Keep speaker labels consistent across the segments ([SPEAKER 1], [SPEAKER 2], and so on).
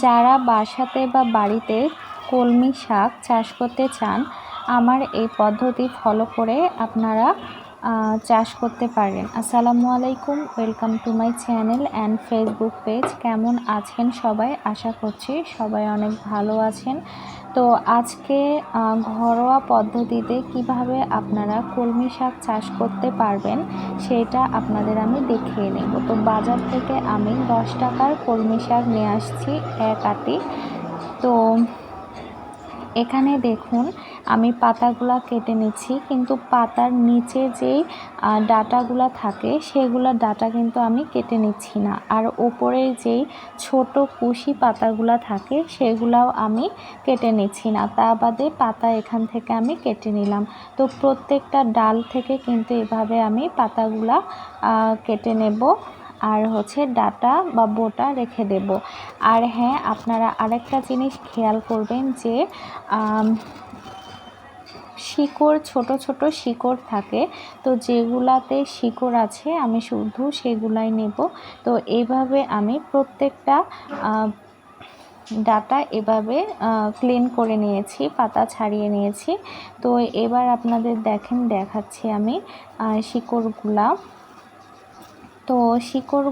[SPEAKER 1] যারা বাসাতে বা বাড়িতে কলমি শাক চাষ করতে চান, আমার এই পদ্ধতি ফলো করে আপনারা চাষ করতে পারেন। আসসালামু আলাইকুম, welcome to my channel and Facebook page. কেমন আছেন সবাই? আশা করছি সবাই অনেক ভালো আছেন। তো আজকে ঘরোয়া পদ্ধতিতে কিভাবে আপনারা কলমি শাক চাষ করতে পারবেন সেটা আপনাদের আমি দেখিয়ে নেব। তো বাজার থেকে আমি 10 টাকার কলমি শাক নিয়ে আসছি, এক আটি। তো এখানে দেখুন আমি পাতাগুলা কেটে নিচ্ছি, কিন্তু পাতার নিচে যেই ডাঁটাগুলা থাকে সেগুলা ডাঁটা কিন্তু আমি কেটে নিচ্ছি না। আর ওপরে যেই ছোট কুশি পাতাগুলা থাকে সেগুলাও আমি কেটে নিচ্ছি না। তা বাদে পাতা এখান থেকে আমি কেটে নিলাম। তো প্রত্যেকটা ডাল থেকে কিন্তু এভাবে আমি পাতাগুলা কেটে নেব, আর ডাঁটা বা বোটা রেখে দেব। আর হ্যাঁ, আপনারা আরেকটা জিনিস খেয়াল করবেন যে শিকড়, ছোট ছোট শিকড় থাকে, তো যেগুলাতে শিকড় আছে আমি শুধু সেগুলাই নেব। তো এইভাবে আমি প্রত্যেকটা ডাটা এভাবে ক্লিন করে নিয়েছি, পাতা ছাড়িয়ে নিয়েছি। তো এবার আপনাদের দেখাচ্ছি আমি শিকড়গুলা। তো শিকড়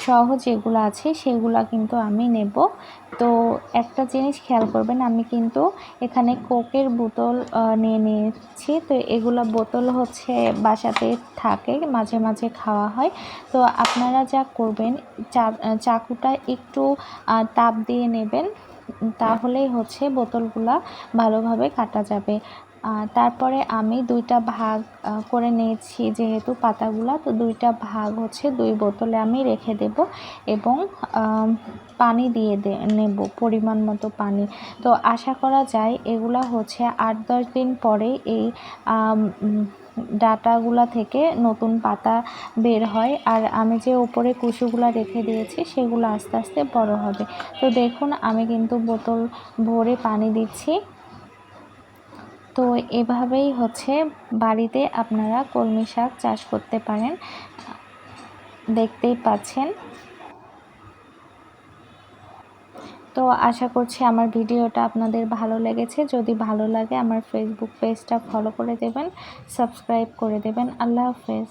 [SPEAKER 1] সহ যেগুলো আছে সেগুলো কিন্তু আমি নেব। তো একটা জিনিস খেয়াল করবেন, আমি কিন্তু এখানে কোকের বোতল নিয়ে নিয়েছি। তো এগুলো বোতল বাসাতে থাকে, মাঝে মাঝে খাওয়া হয়। তো আপনারা যা করবেন, চাকুটা একটু তাপ দিয়ে নেবেন, তাহলেই বোতলগুলা ভালোভাবে কাটা যাবে। তারপরে আমি দুইটা ভাগ করে নিয়েছি, যেহেতু পাতাগুলা, তো দুইটা ভাগ 2 বোতলে আমি রেখে দেব এবং পানি দিয়ে নেব, পরিমাণ মতো পানি। তো আশা করা যায় এগুলা 8-10 দিন পরে এই ডাঁটাগুলা থেকে নতুন পাতা বের হয়, আর আমি যে উপরে কুচুগুলা রেখে দিয়েছি সেগুলো আস্তে আস্তে বড় হবে। তো দেখুন আমি কিন্তু বোতল ভরে পানি দিচ্ছি। তো এভাবেই বাড়িতে আপনারা কলমি শাক চাষ করতে পারেন, দেখতেই পাচ্ছেন। তো আশা করছি আমার ভিডিওটা আপনাদের ভালো লেগেছে। যদি ভালো লাগে আমার ফেসবুক পেজটা ফলো করে দেবেন, সাবস্ক্রাইব করে দেবেন। আল্লাহ হাফেজ।